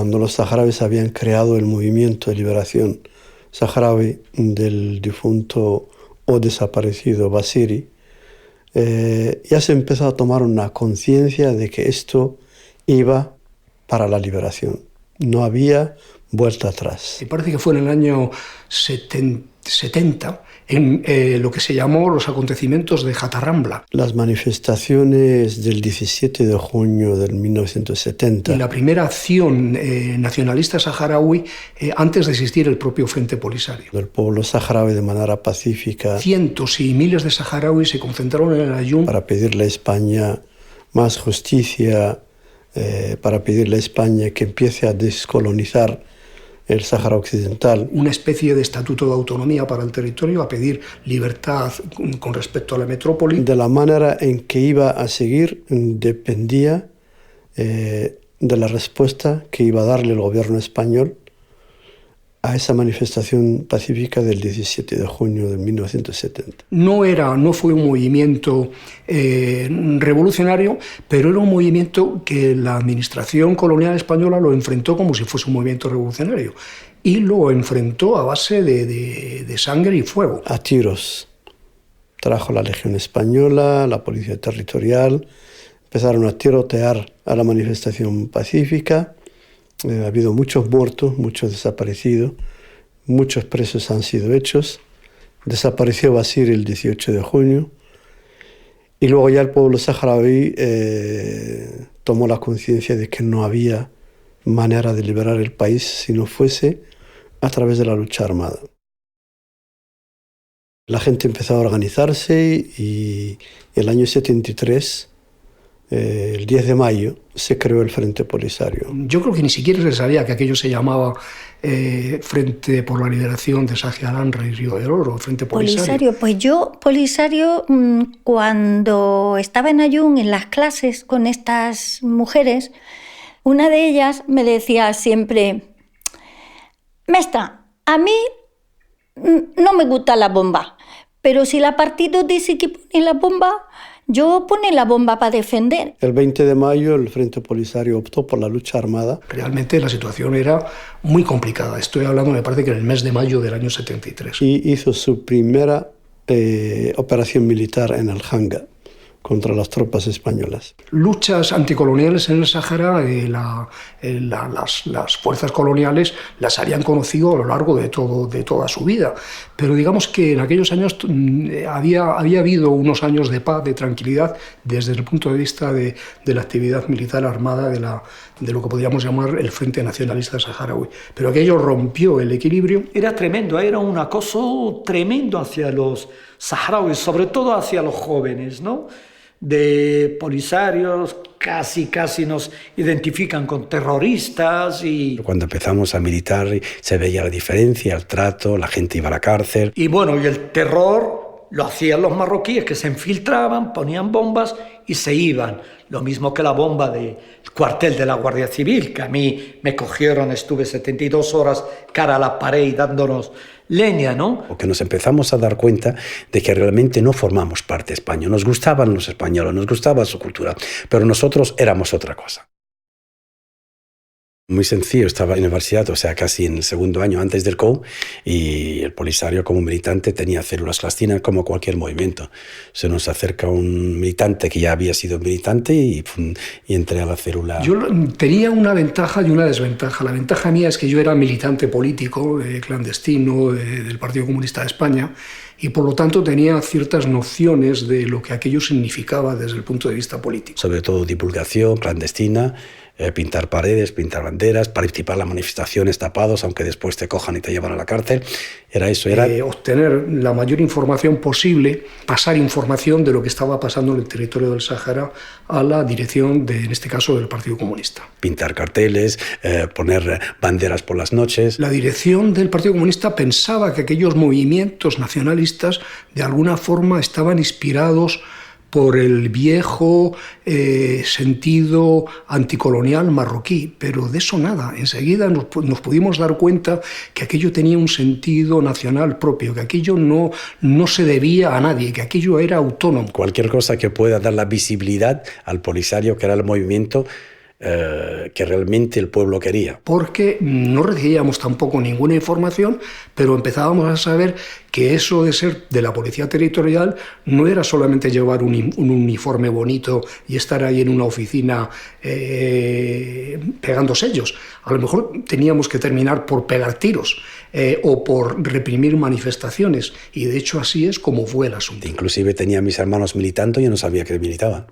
cuando los saharauis habían creado el movimiento de liberación saharaui del difunto o desaparecido Basiri, ya se empezó a tomar una conciencia de que esto iba para la liberación. No había vuelta atrás. Me parece que fue en el año 70, en lo que se llamó los acontecimientos de Jatarrambla. Las manifestaciones del 17 de junio de 1970. Y la primera acción nacionalista saharaui antes de existir el propio Frente Polisario. El pueblo saharaui de manera pacífica. Cientos y miles de saharauis se concentraron en el Aaiún para pedirle a España más justicia, para pedirle a España que empiece a descolonizar el Sáhara Occidental. Una especie de estatuto de autonomía para el territorio, a pedir libertad con respecto a la metrópoli. De la manera en que iba a seguir dependía de la respuesta que iba a darle el gobierno español a esa manifestación pacífica del 17 de junio de 1970. No fue un movimiento revolucionario, pero era un movimiento que la administración colonial española lo enfrentó como si fuese un movimiento revolucionario. Y lo enfrentó a base de sangre y fuego. A tiros. Trajo la Legión Española, la Policía Territorial, empezaron a tirotear a la manifestación pacífica. Ha habido muchos muertos, muchos desaparecidos, muchos presos han sido hechos. Desapareció Basiri el 18 de junio y luego ya el pueblo saharaui tomó la conciencia de que no había manera de liberar el país si no fuese a través de la lucha armada. La gente empezó a organizarse y el año 73, el 10 de mayo, se creó el Frente Polisario. Yo creo que ni siquiera se sabía que aquello se llamaba Frente por la Liberación de Sagialanra y Río del Oro, Frente Polisario. Pues yo, Polisario, cuando estaba en Aaiún, en las clases con estas mujeres, una de ellas me decía siempre: «Mestra, a mí no me gusta la bomba, pero si la partido dice que pone la bomba, yo pone la bomba para defender». El 20 de mayo el Frente Polisario optó por la lucha armada. Realmente la situación era muy complicada. Estoy hablando, me parece que en el mes de mayo del año 73. Y hizo su primera operación militar en el Hanga contra las tropas españolas. Luchas anticoloniales en el Sáhara, las fuerzas coloniales las habían conocido a lo largo de toda su vida. Pero digamos que en aquellos años había habido unos años de paz, de tranquilidad, desde el punto de vista de la actividad militar armada de lo que podríamos llamar el Frente Nacionalista Saharaui. Pero aquello rompió el equilibrio. Era tremendo, era un acoso tremendo hacia los saharauis, sobre todo hacia los jóvenes, ¿no? De polisarios, casi nos identifican con terroristas y... Cuando empezamos a militar se veía la diferencia, el trato, la gente iba a la cárcel. Y bueno, y el terror lo hacían los marroquíes, que se infiltraban, ponían bombas y se iban. Lo mismo que la bomba del cuartel de la Guardia Civil, que a mí me cogieron, estuve 72 horas cara a la pared dándonos leña, ¿no? Porque nos empezamos a dar cuenta de que realmente no formamos parte de España. Nos gustaban los españoles, nos gustaba su cultura, pero nosotros éramos otra cosa. Muy sencillo, estaba en la universidad, o sea, casi en el segundo año antes del COU, y el Polisario como militante tenía células clandestinas como cualquier movimiento. Se nos acerca un militante que ya había sido militante y entré a la célula. Yo tenía una ventaja y una desventaja. La ventaja mía es que yo era militante político, clandestino, del Partido Comunista de España, y por lo tanto tenía ciertas nociones de lo que aquello significaba desde el punto de vista político. Sobre todo divulgación clandestina, pintar paredes, pintar banderas, participar en las manifestaciones tapados, aunque después te cojan y te llevan a la cárcel. Era eso, era... obtener la mayor información posible, pasar información de lo que estaba pasando en el territorio del Sáhara a la dirección, en este caso, del Partido Comunista. Pintar carteles, poner banderas por las noches. La dirección del Partido Comunista pensaba que aquellos movimientos nacionalistas de alguna forma estaban inspirados por el viejo sentido anticolonial marroquí, pero de eso nada. Enseguida nos pudimos dar cuenta que aquello tenía un sentido nacional propio, que aquello no se debía a nadie, que aquello era autónomo. Cualquier cosa que pueda dar la visibilidad al Polisario, que era el movimiento, que realmente el pueblo quería. Porque no recibíamos tampoco ninguna información, pero empezábamos a saber que eso de ser de la policía territorial no era solamente llevar un uniforme bonito y estar ahí en una oficina pegando sellos. A lo mejor teníamos que terminar por pegar tiros o por reprimir manifestaciones, y de hecho así es como fue el asunto. Inclusive tenía a mis hermanos militando y yo no sabía que militaban.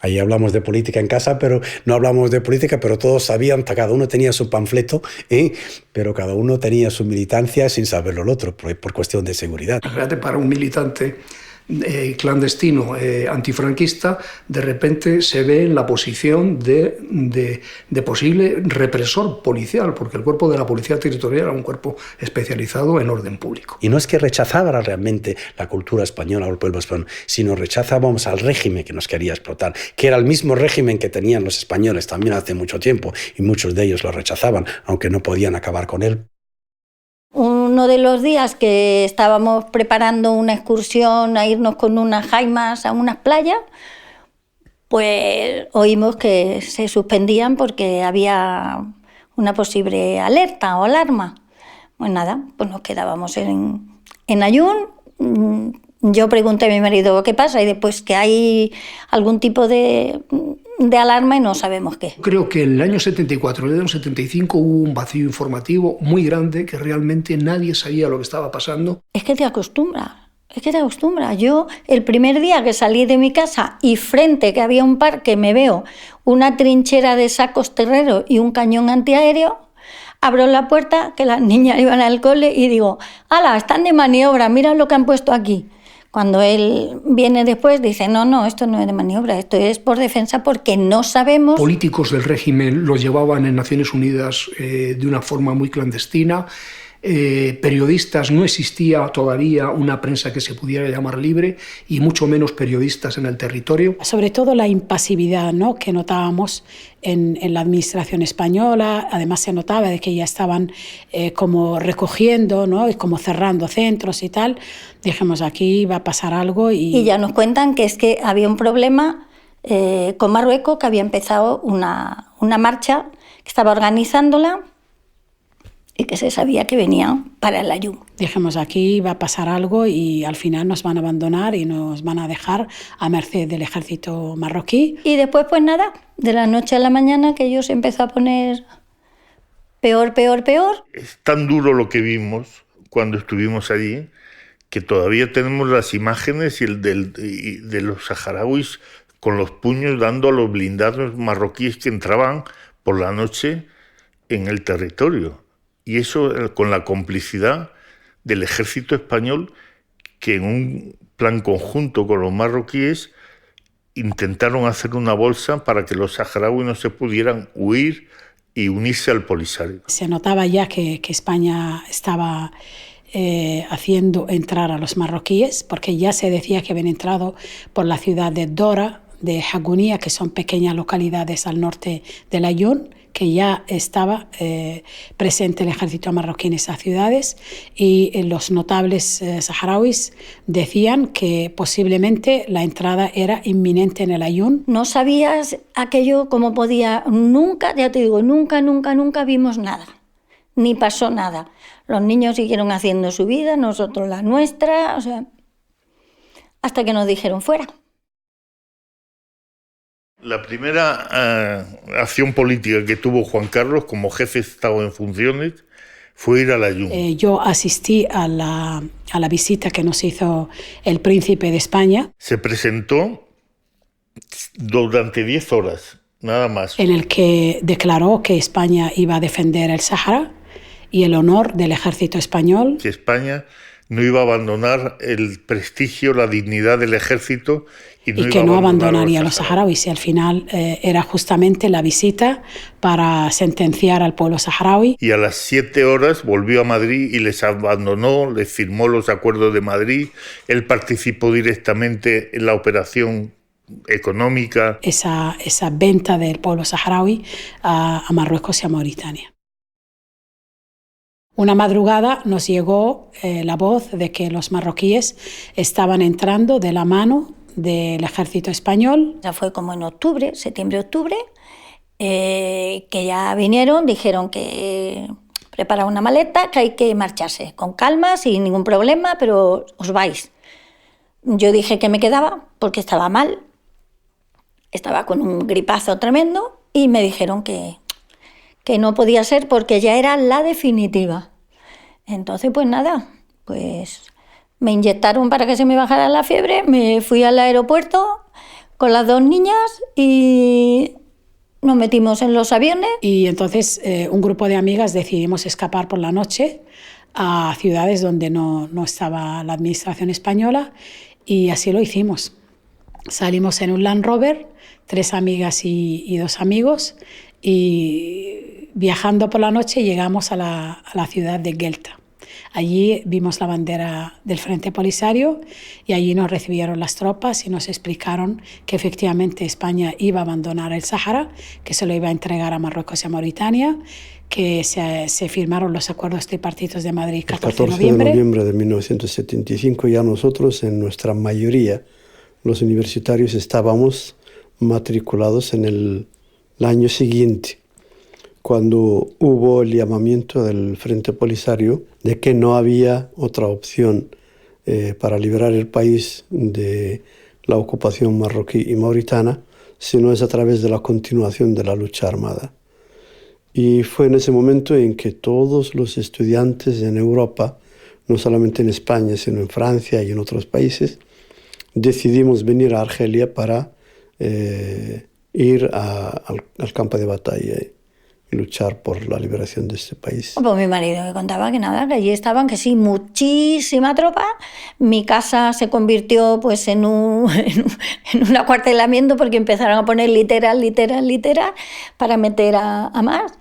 Ahí hablamos de política en casa, pero no hablamos de política, pero todos sabían, cada uno tenía su panfleto, pero cada uno tenía su militancia sin saberlo el otro, por cuestión de seguridad. Fíjate, para un militante clandestino antifranquista, de repente se ve en la posición de posible represor policial, porque el cuerpo de la policía territorial era un cuerpo especializado en orden público. Y no es que rechazábamos realmente la cultura española o el pueblo español, sino rechazábamos al régimen que nos quería explotar, que era el mismo régimen que tenían los españoles también hace mucho tiempo, y muchos de ellos lo rechazaban, aunque no podían acabar con él. Uno de los días que estábamos preparando una excursión a irnos con unas jaimas a unas playas, pues oímos que se suspendían porque había una posible alerta o alarma. Pues nada, pues nos quedábamos en Ayun. Yo pregunté a mi marido qué pasa y después que hay algún tipo de alarma y no sabemos qué. Creo que en el año 74, en el año 75 hubo un vacío informativo muy grande que realmente nadie sabía lo que estaba pasando. Es que te acostumbras. Yo el primer día que salí de mi casa y frente que había un parque me veo una trinchera de sacos terreros y un cañón antiaéreo, abro la puerta, que las niñas iban al cole y digo, ¡hala, están de maniobra, mira lo que han puesto aquí! Cuando él viene después, dice, no, esto no es de maniobra, esto es por defensa porque no sabemos... Políticos del régimen lo llevaban en Naciones Unidas de una forma muy clandestina. Periodistas, no existía todavía una prensa que se pudiera llamar libre y mucho menos periodistas en el territorio. Sobre todo la impasividad, ¿no?, que notábamos en la administración española. Además se notaba de que ya estaban como recogiendo, ¿no?, y como cerrando centros y tal. Dijimos, aquí va a pasar algo. Y ya nos cuentan que es que había un problema con Marruecos, que había empezado una marcha, que estaba organizándola y que se sabía que venían para el Ayun. Dijimos, aquí va a pasar algo y al final nos van a abandonar y nos van a dejar a merced del ejército marroquí. Y después, pues nada, de la noche a la mañana que ellos se empezó a poner peor. Es tan duro lo que vimos cuando estuvimos allí que todavía tenemos las imágenes de los saharauis con los puños dando a los blindados marroquíes que entraban por la noche en el territorio. Y eso con la complicidad del ejército español, que en un plan conjunto con los marroquíes intentaron hacer una bolsa para que los saharauis no se pudieran huir y unirse al Polisario. Se notaba ya que España estaba haciendo entrar a los marroquíes, porque ya se decía que habían entrado por la ciudad de Dora, de Hagunía, que son pequeñas localidades al norte del Ayun, que ya estaba presente el ejército marroquí en esas ciudades, y los notables saharauis decían que posiblemente la entrada era inminente en el Ayun. No sabías aquello cómo podía, nunca, ya te digo, nunca vimos nada, ni pasó nada. Los niños siguieron haciendo su vida, nosotros la nuestra, o sea, hasta que nos dijeron fuera. La primera acción política que tuvo Juan Carlos como jefe de Estado en funciones fue ir al Ayun. Yo asistí a la visita que nos hizo el príncipe de España. Se presentó durante 10 horas, nada más. En el que declaró que España iba a defender el Sáhara y el honor del ejército español. Que España no iba a abandonar el prestigio, la dignidad del ejército y que no abandonaría a los saharauis. Y al final era justamente la visita para sentenciar al pueblo saharaui. Y a las 7 horas volvió a Madrid y les abandonó, les firmó los acuerdos de Madrid. Él participó directamente en la operación económica. Esa venta del pueblo saharaui a Marruecos y a Mauritania. Una madrugada nos llegó la voz de que los marroquíes estaban entrando de la mano del ejército español. Ya fue como en octubre, septiembre-octubre, que ya vinieron, dijeron que prepara una maleta, que hay que marcharse con calma, sin ningún problema, pero os vais. Yo dije que me quedaba porque estaba mal, estaba con un gripazo tremendo y me dijeron que no podía ser porque ya era la definitiva. Entonces, pues nada, pues me inyectaron para que se me bajara la fiebre, me fui al aeropuerto con las 2 niñas y nos metimos en los aviones. Y entonces un grupo de amigas decidimos escapar por la noche a ciudades donde no estaba la administración española y así lo hicimos. Salimos en un Land Rover, 3 amigas y 2 amigos, y viajando por la noche llegamos a la ciudad de Guelta. Allí vimos la bandera del Frente Polisario y allí nos recibieron las tropas y nos explicaron que efectivamente España iba a abandonar el Sáhara, que se lo iba a entregar a Marruecos y a Mauritania, que se firmaron los acuerdos tripartitos de Madrid el 14 de noviembre de 1975. Ya nosotros, en nuestra mayoría, los universitarios, estábamos matriculados en el año siguiente, cuando hubo el llamamiento del Frente Polisario de que no había otra opción para liberar el país de la ocupación marroquí y mauritana, sino es a través de la continuación de la lucha armada. Y fue en ese momento en que todos los estudiantes en Europa, no solamente en España, sino en Francia y en otros países, decidimos venir a Argelia para ir al campo de batalla y luchar por la liberación de este país. Pues mi marido me contaba que nada, que allí estaban, que sí, muchísima tropa. Mi casa se convirtió pues en un acuartelamiento porque empezaron a poner literal para meter a más.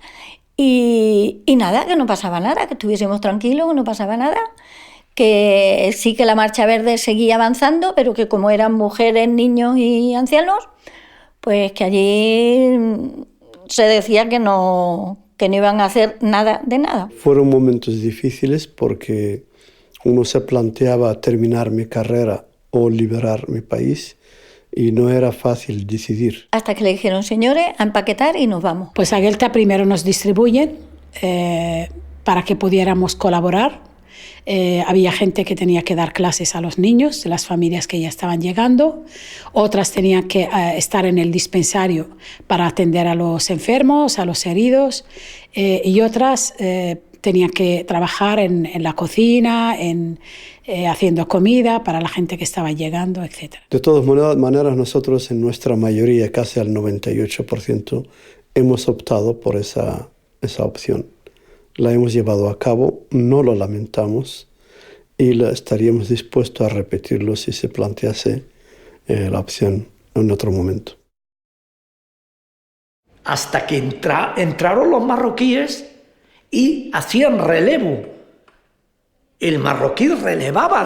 Y nada, que no pasaba nada, que estuviésemos tranquilos, que no pasaba nada. Que sí que la Marcha Verde seguía avanzando, pero que como eran mujeres, niños y ancianos, pues que allí se decía que no iban a hacer nada de nada. Fueron momentos difíciles porque uno se planteaba terminar mi carrera o liberar mi país y no era fácil decidir. Hasta que le dijeron, señores, a empaquetar y nos vamos. Pues a Guelta primero nos distribuyen para que pudiéramos colaborar. Había gente que tenía que dar clases a los niños de las familias que ya estaban llegando, otras tenían que estar en el dispensario para atender a los enfermos, a los heridos, y otras tenían que trabajar en la cocina, haciendo comida para la gente que estaba llegando, etc. De todas maneras, nosotros en nuestra mayoría, casi al 98%, hemos optado por esa opción. La hemos llevado a cabo, no lo lamentamos y estaríamos dispuestos a repetirlo si se plantease la opción en otro momento. Hasta que entraron los marroquíes y hacían relevo. El marroquí relevaba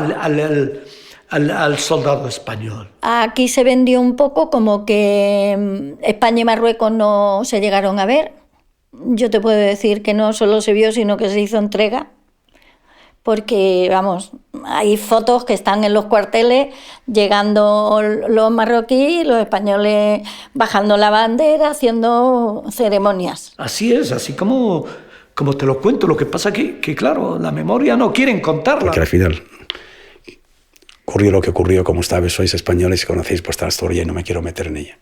al soldado español. Aquí se vendió un poco como que España y Marruecos no se llegaron a ver. Yo te puedo decir que no solo se vio, sino que se hizo entrega, porque, vamos, hay fotos que están en los cuarteles llegando los marroquíes, los españoles bajando la bandera, haciendo ceremonias. Así es, así como te lo cuento. Lo que pasa que claro, la memoria no quieren contarla. Porque al final ocurrió lo que ocurrió, como sabes, sois españoles y conocéis vuestra historia y no me quiero meter en ella.